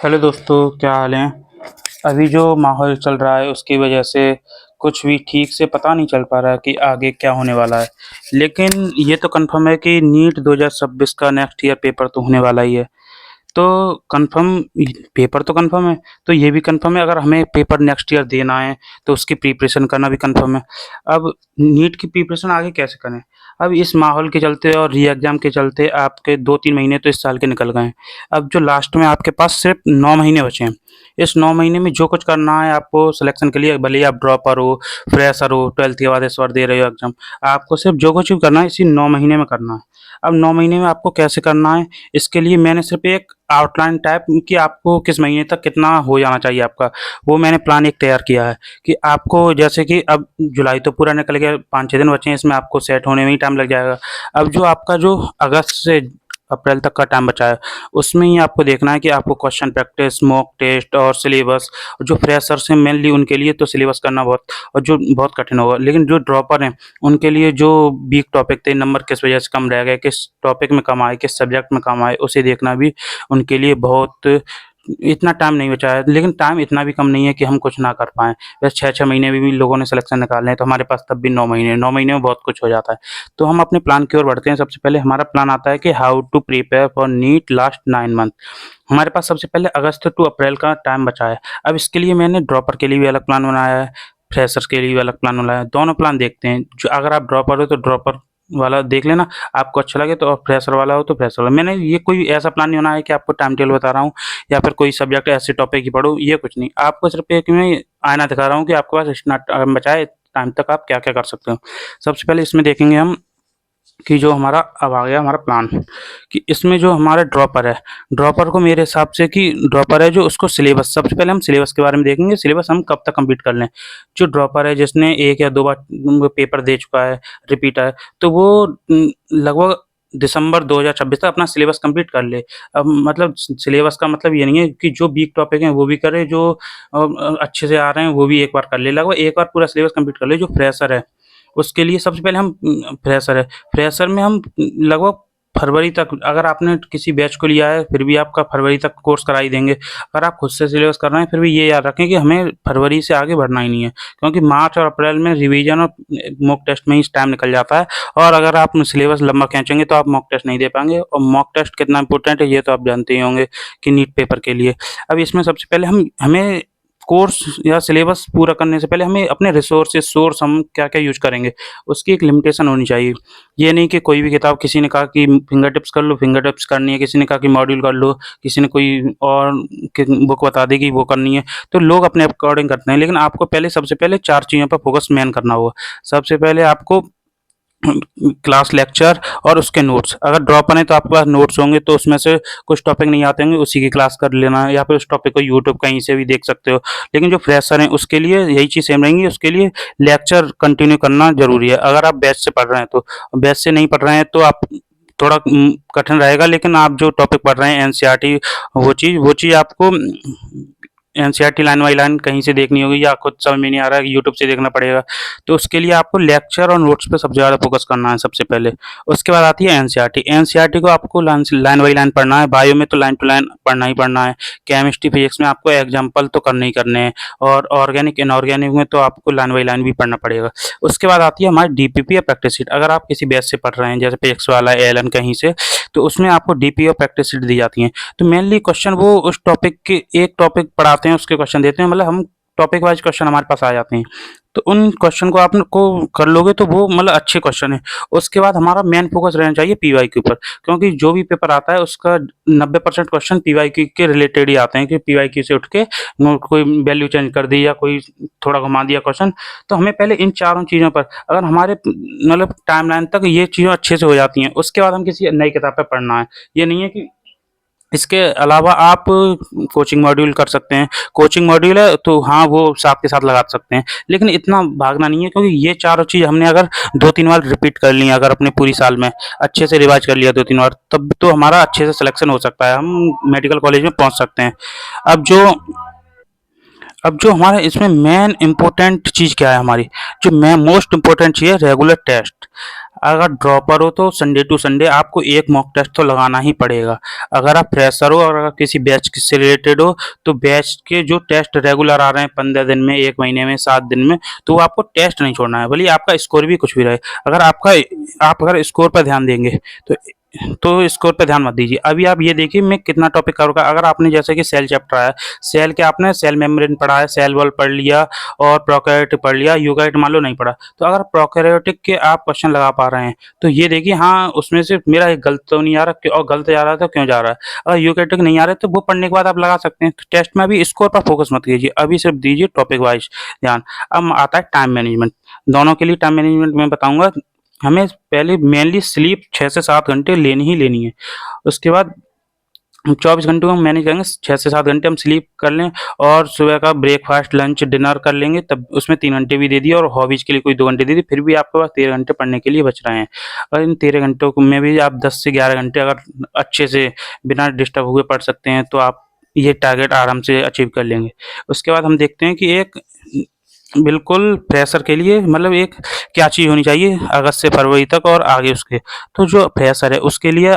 Hello दोस्तों, क्या हाल है। अभी जो माहौल चल रहा है उसकी वजह से कुछ भी ठीक से पता नहीं चल पा रहा है कि आगे क्या होने वाला है। लेकिन ये तो कंफर्म है कि नीट 2026 का नेक्स्ट ईयर पेपर तो होने वाला ही है। तो कंफर्म पेपर तो कंफर्म है, तो ये भी कंफर्म है अगर हमें पेपर नेक्स्ट ईयर देना है तो उसकी प्रिपरेशन करना भी कंफर्म है। अब नीट की प्रिपरेशन आगे कैसे करें। अब इस माहौल के चलते और री एग्ज़ाम के चलते आपके 2-3 महीने तो इस साल के निकल गए हैं। अब जो लास्ट में आपके पास सिर्फ 9 महीने बचे हैं। इस 9 महीने में जो कुछ करना है आपको सिलेक्शन के लिए, भले ही आप ड्रॉपर हो, फ्रेशर हो, 12th के बाद इस बार दे रहे हो एग्ज़ाम, आपको सिर्फ जो कुछ भी करना है इसी 9 महीने में करना है। अब 9 महीने में आपको कैसे करना है, इसके लिए मैंने सिर्फ एक आउटलाइन टाइप कि आपको किस महीने तक कितना हो जाना चाहिए आपका, वो मैंने प्लान एक तैयार किया है कि आपको जैसे कि अब जुलाई तो पूरा निकल गया, 5-6 दिन बचे हैं, इसमें आपको सेट होने में ही टाइम लग जाएगा। अब जो आपका जो अगस्त से अप्रैल तक का टाइम बचा है, उसमें ही आपको देखना है कि आपको क्वेश्चन प्रैक्टिस, मॉक टेस्ट और सिलेबस, जो फ्रेशर्स हैं मेनली उनके लिए तो सिलेबस करना बहुत कठिन होगा। लेकिन जो ड्रॉपर हैं उनके लिए जो वीक टॉपिक थे, नंबर किस वजह से कम रह गए, किस टॉपिक में कम आए, किस सब्जेक्ट में कम आए, उसे देखना भी उनके लिए बहुत इतना टाइम नहीं बचा है। लेकिन टाइम इतना भी कम नहीं है कि हम कुछ ना कर पाएँ। बस 6-6 महीने में भी लोगों ने सिलेक्शन निकाले हैं, तो हमारे पास तब भी 9 महीने, 9 महीने में बहुत कुछ हो जाता है। तो हम अपने प्लान की ओर बढ़ते हैं। सबसे पहले हमारा प्लान आता है कि how to prepare for NEET last 9 month. हमारे पास सबसे पहले अगस्त टू अप्रैल का टाइम बचा है। अब इसके लिए मैंने ड्रॉपर के लिए भी अलग प्लान बनाया है, फ्रेशर्स के लिए भी अलग प्लान बनाया है। दोनों प्लान देखते हैं। जो अगर आप ड्रॉपर हो तो ड्रॉपर वाला देख लेना, आपको अच्छा लगे तो, और फ्रेशर वाला हो तो फ्रेशर वाला। मैंने ये कोई ऐसा प्लान नहीं बनाया है कि आपको टाइम टेबल बता रहा हूँ या फिर कोई सब्जेक्ट ऐसे टॉपिक ही पढ़ो, ये कुछ नहीं। आपको सिर्फ एक मैं आईना दिखा रहा हूँ कि आपके पास इतना टाइम बचा है, टाइम तक आप क्या-क्या कर सकते हो। सबसे पहले इसमें देखेंगे हम कि जो हमारा अब आ गया हमारा प्लान कि इसमें जो हमारा ड्रॉपर है, ड्रॉपर को मेरे हिसाब से कि ड्रॉपर है जो उसको सिलेबस, सबसे पहले हम सिलेबस के बारे में देखेंगे, सिलेबस हम कब तक कंप्लीट कर लें। जो ड्रॉपर है जिसने 1 या 2 बार पेपर दे चुका है, रिपीट है, तो वो लगभग दिसंबर 2026 तक अपना सिलेबस कंप्लीट कर ले। अब मतलब सिलेबस का मतलब ये नहीं है कि जो वीक टॉपिक हैं वो भी करे, जो अच्छे से आ रहे हैं वो भी एक बार कर ले। लगभग एक बार पूरा सिलेबस कंप्लीट कर ले। जो फ्रेशर है उसके लिए सबसे पहले हम फ्रेशर है, फ्रेशर में हम लगभग फरवरी तक, अगर आपने किसी बैच को लिया है फिर भी आपका फरवरी तक कोर्स करा ही देंगे। अगर आप खुद से सिलेबस कर रहे हैं फिर भी ये याद रखें कि हमें फरवरी से आगे बढ़ना ही नहीं है, क्योंकि मार्च और अप्रैल में रिवीजन और मॉक टेस्ट में ही टाइम निकल जाता है। और अगर आप सिलेबस लंबा खींचेंगे तो आप मॉक टेस्ट नहीं दे पाएंगे, और मॉक टेस्ट कितना इंपॉर्टेंट है ये तो आप जानते ही होंगे कि नीट पेपर के लिए। अब इसमें सबसे पहले हमें कोर्स या सिलेबस पूरा करने से पहले हमें अपने रिसोर्सेज, सोर्स हम क्या-क्या यूज़ करेंगे, उसकी एक लिमिटेशन होनी चाहिए। ये नहीं कि कोई भी किताब, किसी ने कहा कि फिंगर टिप्स कर लो, फिंगर टिप्स करनी है, किसी ने कहा कि मॉड्यूल कर लो, किसी ने कोई और कि बुक बता दी कि वो करनी है, तो लोग अपने अकॉर्डिंग करते हैं। लेकिन आपको पहले सबसे पहले 4 चीज़ों पर फोकस मेन करना होगा। सबसे पहले आपको क्लास लेक्चर और उसके नोट्स, अगर ड्रॉपर हैं तो आपके पास नोट्स होंगे तो उसमें से कुछ टॉपिक नहीं आते होंगे, उसी की क्लास कर लेना है, या फिर उस टॉपिक को यूट्यूब कहीं से भी देख सकते हो। लेकिन जो फ्रेशर हैं उसके लिए यही चीज़ सेम रहेंगी, उसके लिए लेक्चर कंटिन्यू करना ज़रूरी है। अगर आप बैच से पढ़ रहे हैं तो, बैच से नहीं पढ़ रहे हैं तो आप थोड़ा कठिन रहेगा। लेकिन आप जो टॉपिक पढ़ रहे हैं एनसीईआरटी, वो चीज़ आपको एनसीईआरटी लाइन बाई लाइन कहीं से देखनी होगी, या खुद समझ में नहीं आ रहा है यूट्यूब से देखना पड़ेगा। तो उसके लिए आपको लेक्चर और नोट्स पे सबसे ज़्यादा फोकस करना है सबसे पहले। उसके बाद आती है एनसीईआरटी। एनसीईआरटी को आपको लाइन बाई लाइन पढ़ना है। बायो में तो लाइन टू लाइन पढ़ना ही पढ़ना है। केमिस्ट्री, फिजिक्स में आपको एग्जाम्पल तो करने ही करने हैं, और ऑर्गेनिक, इनऑर्गेनिक में तो आपको लाइन बाई लाइन भी पढ़ना पड़ेगा। उसके बाद आती है हमारी डीपीपी या प्रैक्टिस शीट। अगर आप किसी बैच से पढ़ रहे हैं जैसे फिजिक्स वाला, एएलएन कहीं से, तो उसमें आपको डीपी और प्रैक्टिस शीट दी जाती हैं। तो मेनली क्वेश्चन वो उस टॉपिक के, एक टॉपिक पढ़ाते हैं उसके क्वेश्चन देते हैं, मतलब हम टॉपिक वाइज क्वेश्चन हमारे पास आ जाते हैं। तो उन क्वेश्चन को आपको कर लोगे तो वो मतलब अच्छे क्वेश्चन है। उसके बाद हमारा मेन फोकस रहना चाहिए पीवाईक्यू पर, क्योंकि जो भी पेपर आता है उसका 90% क्वेश्चन पीवाईक्यू के रिलेटेड ही आते हैं, कि पीवाईक्यू से उठ के कोई वैल्यू चेंज कर दी या कोई थोड़ा घुमा दिया क्वेश्चन। तो हमें पहले इन चारों चीज़ों पर, अगर हमारे मतलब टाइमलाइन तक ये चीज़ें अच्छे से हो जाती हैं, उसके बाद हम किसी नई किताब पर पढ़ना है। ये नहीं है कि इसके अलावा आप कोचिंग मॉड्यूल कर सकते हैं। कोचिंग मॉड्यूल है तो हाँ, वो साथ के साथ लगा सकते हैं, लेकिन इतना भागना नहीं है, क्योंकि ये चारों चीज़ हमने अगर 2-3 बार रिपीट कर ली, अगर अपने पूरी साल में अच्छे से रिवाइज कर लिया 2-3 बार, तब तो हमारा अच्छे से सिलेक्शन हो सकता है, हम मेडिकल कॉलेज में पहुंच सकते हैं। अब जो अब जो हमारा इसमें मेन इम्पोर्टेंट चीज़ क्या है हमारी, जो मैं मोस्ट इम्पोर्टेंट चीज़ है, रेगुलर टेस्ट। अगर ड्रॉपर हो तो संडे टू संडे आपको एक मॉक टेस्ट तो लगाना ही पड़ेगा। अगर आप फ्रेशर हो और अगर किसी बैच से रिलेटेड हो तो बैच के जो टेस्ट रेगुलर आ रहे हैं 15 दिन में, 1 महीने में, 7 दिन में, तो आपको टेस्ट नहीं छोड़ना है, भले आपका स्कोर भी कुछ भी रहे। अगर आप अगर स्कोर पर ध्यान देंगे तो स्कोर पे ध्यान मत दीजिए। अभी आप ये देखिए मैं कितना टॉपिक करूँगा। अगर आपने जैसे कि सेल चैप्टर आया, सेल के आपने सेल मेम्ब्रेन पढ़ा है, सेल वॉल पढ़ लिया और प्रोकैरियोटिक पढ़ लिया, यूकैरियोटिक मान लो नहीं पढ़ा, तो अगर प्रोकैरियोटिक के आप क्वेश्चन लगा पा रहे हैं तो ये देखिए हाँ उसमें से मेरा एक गलत तो नहीं आ रहा और गलत जा रहा है तो क्यों जा रहा है। अगर यूकैरियोटिक नहीं आ रहा है तो वो पढ़ने के बाद आप लगा सकते हैं। तो टेस्ट में अभी स्कोर पर फोकस मत कीजिए, अभी सिर्फ दीजिए टॉपिक वाइज ध्यान। अब आता है टाइम मैनेजमेंट। दोनों के लिए टाइम मैनेजमेंट मैं बताऊंगा। हमें पहले मेनली स्लीप 6 से 7 घंटे लेनी ही लेनी है। उसके बाद हम 24 घंटे को हम मैनेज करेंगे, 6 से 7 घंटे हम स्लीप कर लें और सुबह का ब्रेकफास्ट, लंच, डिनर कर लेंगे, तब उसमें 3 घंटे भी दे दिए और हॉबीज़ के लिए कोई 2 घंटे दे दिए, फिर भी आपके पास 13 घंटे पढ़ने के लिए बच रहे हैं। और इन 13 घंटों को में भी आप 10 से 11 घंटे अगर अच्छे से बिना डिस्टर्ब हुए पढ़ सकते हैं तो आप ये टारगेट आराम से अचीव कर लेंगे। उसके बाद हम देखते हैं कि एक बिल्कुल फ्रेशर के लिए मतलब एक क्या चीज़ होनी चाहिए अगस्त से फरवरी तक और आगे उसके। तो जो फ्रेशर है उसके लिए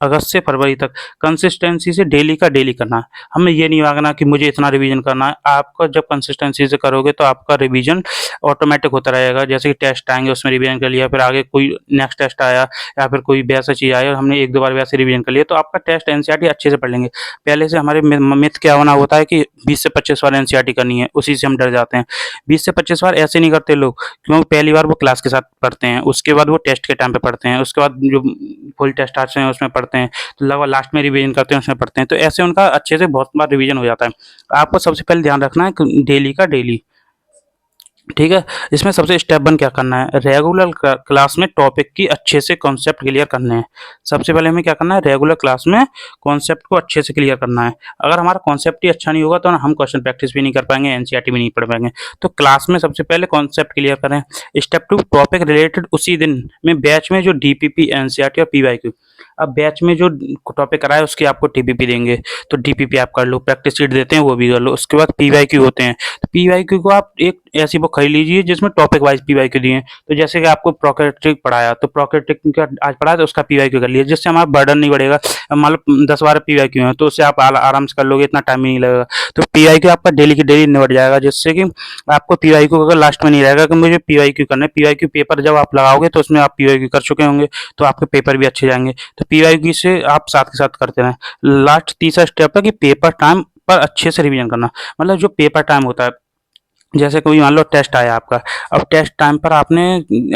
अगस्त से फरवरी तक कंसिस्टेंसी से डेली का डेली करना है। हमें ये नहीं मांगना कि मुझे इतना रिवीजन करना है। आपका जब कंसिस्टेंसी से करोगे तो आपका रिवीजन ऑटोमेटिक होता रहेगा। जैसे कि टेस्ट आएंगे उसमें रिवीजन कर लिया, फिर आगे कोई नेक्स्ट टेस्ट आया या फिर कोई वैसा चीज़ आया और हमने 1-2 बार वैसे रिवीजन कर लिया तो आपका टेस्ट एनसीईआरटी अच्छे से पढ़ लेंगे। पहले से हमारे मिथ क्या होना होता है कि 20 से 25 बार एनसीईआरटी करनी है, उसी से हम डर जाते हैं। 20 से 25 बार ऐसे नहीं करते लोग, क्योंकि पहली बार वो क्लास के साथ पढ़ते हैं, उसके बाद वो टेस्ट के टाइम पे पढ़ते हैं, उसके बाद जो फुल टेस्ट आते हैं उसमें पढ़ते हैं, तो लगभग लास्ट में रिवीजन करते हैं उसमें पढ़ते हैं। तो ऐसे उनका अच्छे से बहुत बार रिवीजन हो जाता है। आपको सबसे पहले ध्यान रखना है डेली का डेली, ठीक है। इसमें सबसे स्टेप 1 क्या करना है, रेगुलर क्लास में टॉपिक की अच्छे से कॉन्सेप्ट क्लियर करने हैं। सबसे पहले हमें क्या करना है, रेगुलर क्लास में कॉन्सेप्ट को अच्छे से क्लियर करना है। अगर हमारा कॉन्सेप्ट ही अच्छा नहीं होगा तो हम क्वेश्चन प्रैक्टिस भी नहीं कर पाएंगे, एनसीईआरटी भी नहीं पढ़ पाएंगे। तो क्लास में सबसे पहले कॉन्सेप्ट क्लियर करें। स्टेप 2 टॉपिक रिलेटेड उसी दिन में बैच में जो डीपीपी, एनसीईआरटी और पीवाईक्यू, अब बैच में जो टॉपिक कराए उसकी आपको टीपीपी देंगे तो डीपीपी आप कर लो, प्रैक्टिस शीट देते हैं वो भी कर लो। उसके बाद पीवाईक्यू होते हैं, तो पीवाईक्यू को आप एक ऐसी बुक खरीद लीजिए जिसमें टॉपिक वाइज पीवाईक्यू दिए हैं। तो जैसे कि आपको प्रोकैरियोटिक पढ़ाया तो प्रोकैरियोटिक का आज पढ़ाया तो उसका पीवाईक्यू कर लिया, जिससे हमारा बर्डन नहीं बढ़ेगा। मान लो 10-12 पीवाईक्यू हैं तो उससे आप आराम से कर लोगे, इतना टाइम ही नहीं लगेगा। तो पीवाईक्यू आपका डेली की डेली निबट जाएगा, जिससे कि आपको पीवाईक्यू अगर लास्ट में नहीं रहेगा कि मुझे पीवाईक्यू करना है। पीवाईक्यू पेपर जब आप लगाओगे तो उसमें आप पीवाईक्यू कर चुके होंगे तो आपके पेपर भी अच्छे जाएंगे। तो पीवाईक्यू से आप साथ के साथ करते रहें। लास्ट तीसरा स्टेप है कि पेपर टाइम पर अच्छे से रिवीजन करना। मतलब जो पेपर टाइम होता है, जैसे कोई मान लो टेस्ट आया आपका, अब टेस्ट टाइम पर आपने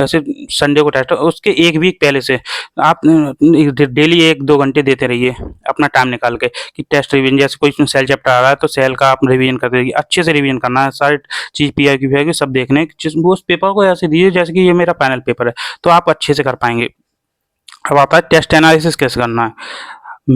ऐसे संडे को टेस्ट उसके 1 वीक पहले से आप डेली 1-2 घंटे देते रहिए अपना टाइम निकाल के कि टेस्ट रिवीजन। जैसे कोई सेल चैप्टर आ रहा है तो सेल का आप रिवीजन करते रहिए, अच्छे से रिवीजन करना है, सारी चीज़ पीआईक्यू सब देखने जिस वो उस पेपर को ऐसे दीजिए जैसे कि ये मेरा फाइनल पेपर है, तो आप अच्छे से कर पाएंगे। अब आता है टेस्ट एनालिसिस कैसे करना है।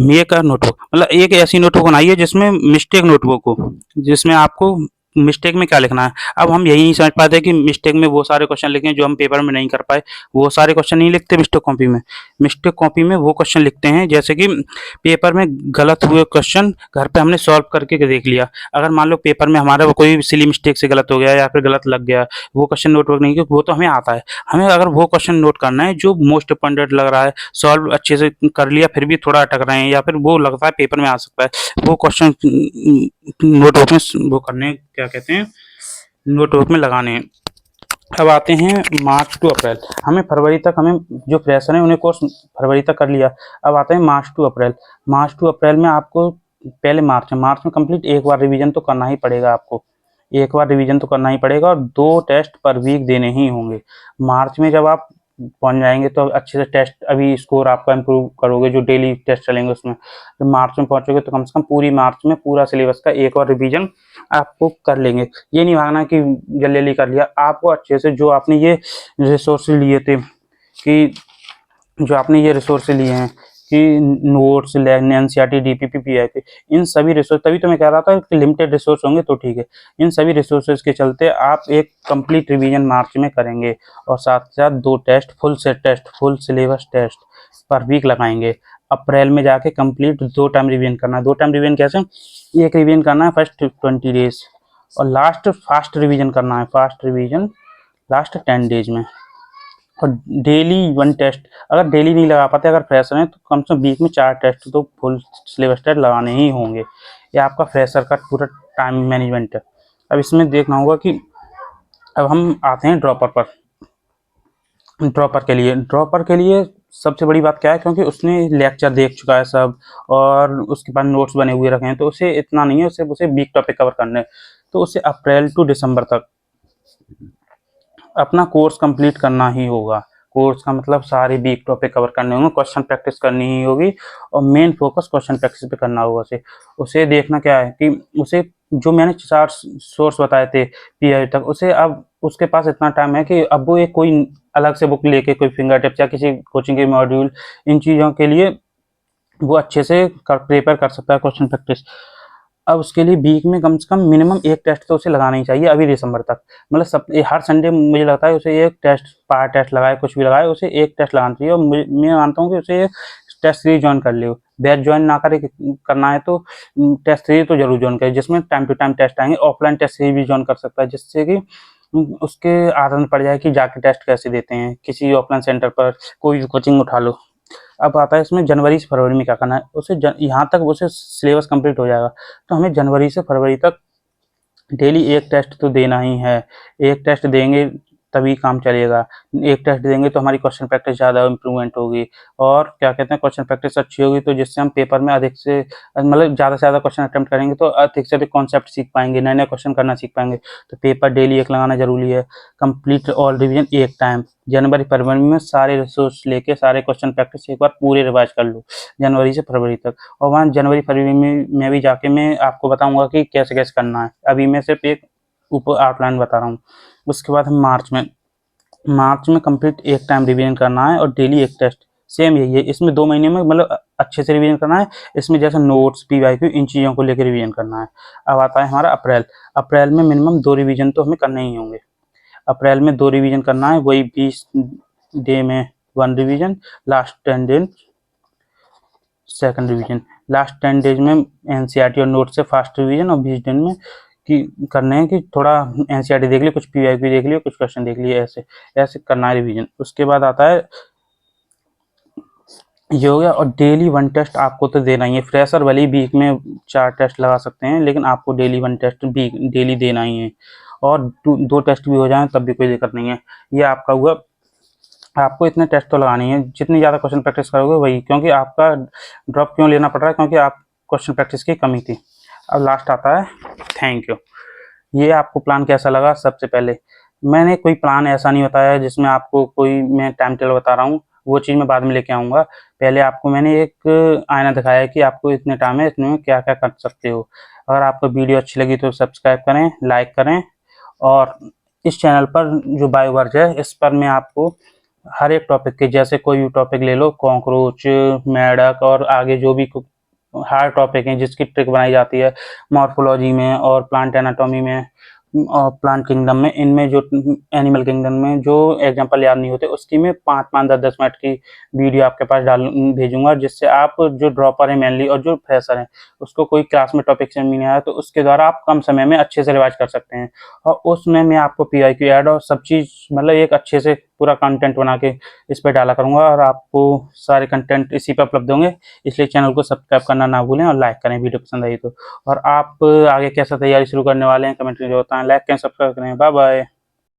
मेक अ नोटबुक, मतलब एक ऐसी नोटबुक बनाइए जिसमें मिस्टेक नोटबुक हो, जिसमें आपको मिस्टेक में क्या लिखना है। अब हम यही नहीं समझ पाते कि मिस्टेक में वो सारे क्वेश्चन लिखें जो हम पेपर में नहीं कर पाए। वो सारे क्वेश्चन नहीं लिखते मिस्टेक कॉपी में। मिस्टेक कॉपी में वो क्वेश्चन लिखते हैं जैसे कि पेपर में गलत हुए क्वेश्चन घर पे हमने सॉल्व करके देख लिया। अगर मान लो पेपर में हमारा कोई सिली मिस्टेक से गलत हो गया या फिर गलत लग गया, वो क्वेश्चन नोटवर्क नहीं किया, वो तो हमें आता है। हमें अगर वो क्वेश्चन नोट करना है जो मोस्ट इंपॉर्टेंट लग रहा है, सॉल्व अच्छे से कर लिया फिर भी थोड़ा अटक रहे हैं या फिर वो लगता है पेपर में आ सकता है, वो क्वेश्चन नोटबुक में वो करने क्या कहते हैं, नोटबुक में लगाने हैं। अब आते हैं मार्च टू अप्रैल। हमें फरवरी तक, हमें जो फ्रेशर हैं उन्हें कोर्स फरवरी तक कर लिया। अब आते हैं मार्च टू अप्रैल। मार्च टू अप्रैल में आपको पहले मार्च में कंप्लीट एक बार रिवीजन तो करना ही पड़ेगा आपको। एक बार रिवीजन तो करना ही पड़ेगा और 2 टेस्ट पर वीक देने ही होंगे। मार्च में जब आप पहुंच जाएंगे तो अच्छे से टेस्ट, अभी स्कोर आपका इम्प्रूव करोगे जो डेली टेस्ट चलेंगे उसमें। जब मार्च में पहुंचोगे तो कम से कम पूरी मार्च में पूरा सिलेबस का एक और रिवीजन आपको कर लेंगे। ये नहीं भागना कि जल्दी जल्दी कर लिया। आपको अच्छे से जो आपने ये रिसोर्स लिए थे कि जो आपने ये रिसोर्स लिए हैं कि नोट्स, एनसीईआरटी, डीपीपी, पीआईपी, इन सभी रिसोर्स, तभी तो मैं कह रहा था कि लिमिटेड रिसोर्स होंगे तो ठीक है। इन सभी रिसोर्सेज के चलते आप एक कंप्लीट रिवीजन मार्च में करेंगे और साथ साथ 2 test, full set test, full syllabus test per week लगाएंगे। अप्रैल में जाके कंप्लीट 2 टाइम रिवीजन करना है। 2 टाइम रिवीजन कैसे, एक रिवीजन करना है फर्स्ट 20 डेज और लास्ट फास्ट रिवीजन करना है, फास्ट रिवीजन लास्ट 10 डेज में। और डेली 1 टेस्ट, अगर डेली नहीं लगा पाते, अगर फ्रेशर हैं तो कम से कम वीक में 4 टेस्ट तो फुल सिलेबस टेस्ट लगाने ही होंगे। ये आपका फ्रेशर का पूरा टाइम मैनेजमेंट है। अब इसमें देखना होगा कि अब हम आते हैं ड्रॉपर पर। ड्रॉपर के लिए सबसे बड़ी बात क्या है, क्योंकि उसने लेक्चर देख चुका है सब और उसके पास नोट्स बने हुए रखे हैं, तो उसे इतना नहीं है, सिर्फ उसे वीक टॉपिक कवर करने हैं। तो उसे अप्रैल टू दिसंबर तक अपना कोर्स कंप्लीट करना ही होगा। कोर्स का मतलब सारे वीक टॉपिक कवर करने होंगे, क्वेश्चन प्रैक्टिस करनी ही होगी और मेन फोकस क्वेश्चन प्रैक्टिस पे करना होगा उसे। उसे देखना क्या है कि उसे जो मैंने 4 सोर्स बताए थे पीआई तक, उसे अब उसके पास इतना टाइम है कि अब वो एक कोई अलग से बुक लेके कोई फिंगर टिप्स या किसी कोचिंग के मॉड्यूल, इन चीज़ों के लिए वो अच्छे से प्रिपेयर कर सकता है क्वेश्चन प्रैक्टिस। अब उसके लिए वीक में कम से कम मिनिमम 1 टेस्ट तो उसे लगाना ही चाहिए अभी दिसंबर तक। मतलब सब हर संडे मुझे लगता है उसे 1 टेस्ट, पार्ट टेस्ट लगाए कुछ भी लगाए, उसे 1 टेस्ट लगाना चाहिए। और मैं मानता हूँ कि उसे टेस्ट सीरीज ज्वाइन कर ले। बैच ज्वाइन ना करे करना है तो टेस्ट सीरीज तो जरूर ज्वाइन करे, जिसमें टाइम टू टाइम टेस्ट आएंगे। ऑफलाइन टेस्ट सीरीज भी ज्वाइन कर सकता है, जिससे कि उसके आदत में पड़ जाए कि जाके टेस्ट कैसे देते हैं, किसी ऑफलाइन सेंटर पर कोई भी कोचिंग उठा लो। अब आता है इसमें जनवरी से फरवरी में क्या करना है उसे। यहाँ तक उसे सिलेबस कंप्लीट हो जाएगा, तो हमें जनवरी से फरवरी तक डेली 1 टेस्ट तो देना ही है। 1 टेस्ट देंगे तभी काम चलेगा। 1 टेस्ट देंगे तो हमारी क्वेश्चन प्रैक्टिस ज़्यादा इम्प्रूवमेंट होगी और क्या कहते हैं, क्वेश्चन प्रैक्टिस अच्छी होगी, तो जिससे हम पेपर में अधिक से मतलब ज़्यादा से ज़्यादा क्वेश्चन अटेम्प्ट करेंगे तो अधिक से अधिक कॉन्सेप्ट सीख पाएंगे, नए नए क्वेश्चन करना सीख पाएंगे। तो पेपर डेली 1 लगाना जरूरी है। Complete all revision 1 time. जनवरी फरवरी में सारे रिसोर्स लेके सारे क्वेश्चन प्रैक्टिस एक बार पूरे रिवाइज कर लो जनवरी से फरवरी तक। और वहाँ जनवरी फरवरी में मैं भी जाके मैं आपको बताऊंगा कि कैसे कैसे करना है। अभी मैं सिर्फ एक ऊपर आउटलाइन बता रहा हूँ। उसके बाद हम मार्च में कंप्लीट 1 टाइम रिवीजन करना है और डेली 1 टेस्ट। सेम यही है, इसमें 2 महीने में मतलब अच्छे से रिवीजन करना है। इसमें जैसे नोट्स, पीवाईक्यू, इन चीज़ों को लेकर रिवीजन करना है। अब आता है हमारा अप्रैल। अप्रैल में मिनिमम 2 रिवीजन तो हमें करने ही होंगे। अप्रैल में 2 रिवीजन करना है, वही 20 डे में 1 revision, last 10 days second revision. Last 10 days में एनसीईआरटी और नोट से फास्ट रिवीजन, और 20 दिन में कि करने हैं कि थोड़ा एनसीईआरटी देख लिया, कुछ पीवाईक्यू देख लिया, कुछ क्वेश्चन देख लिए, ऐसे ऐसे करना है रिवीजन। उसके बाद आता है ये हो गया। और डेली 1 टेस्ट आपको तो देना ही है। फ्रेशर वाली वीक में 4 टेस्ट लगा सकते हैं, लेकिन आपको डेली 1 टेस्ट डेली देना ही है। और 2 टेस्ट भी हो जाए तब भी कोई दिक्कत नहीं है। ये आपका हुआ। आपको इतने टेस्ट तो लगाने हैं, जितनी ज़्यादा क्वेश्चन प्रैक्टिस करोगे वही, क्योंकि आपका ड्रॉप क्यों लेना पड़ रहा है, क्योंकि आप क्वेश्चन प्रैक्टिस की कमी थी। अब लास्ट आता है थैंक यू। ये आपको प्लान कैसा लगा? सबसे पहले मैंने कोई प्लान ऐसा नहीं बताया जिसमें आपको कोई मैं टाइम टेबल बता रहा हूँ, वो चीज़ मैं बाद में लेके आऊँगा। पहले आपको मैंने एक आईना दिखाया है कि आपको इतने टाइम है, इतने में क्या क्या कर सकते हो। अगर आपको वीडियो अच्छी लगी तो सब्सक्राइब करें, लाइक करें। और इस चैनल पर जो बायोवर्ज है, इस पर मैं आपको हर एक टॉपिक के, जैसे कोई भी टॉपिक ले लो, कॉकरोच, मेढक और आगे जो भी हार्ड टॉपिक हैं जिसकी ट्रिक बनाई जाती है मॉर्फोलॉजी में और प्लांट एनाटॉमी में और प्लांट किंगडम में, इनमें जो एनिमल किंगडम में जो एग्जांपल याद नहीं होते, उसकी मैं 5-5, 10-10 मिनट की वीडियो आपके पास भेजूंगा, जिससे आप जो ड्रॉपर है मेनली और जो फ्रेशर है उसको कोई क्लास में टॉपिक समझ नहीं आया तो उसके द्वारा आप कम समय में अच्छे से रिवाइज कर सकते हैं। और उसमें मैं आपको पीआईक्यू ऐड और सब चीज़ मतलब एक अच्छे से पूरा कंटेंट बना के इस पर डाला करूँगा और आपको सारे कंटेंट इसी पर उपलब्ध होंगे। इसलिए चैनल को सब्सक्राइब करना ना भूलें और लाइक करें वीडियो पसंद आई तो। और आप आगे कैसा तैयारी शुरू करने वाले हैं कमेंट में जो बताएं। लाइक करें, सब्सक्राइब करें। Bye bye.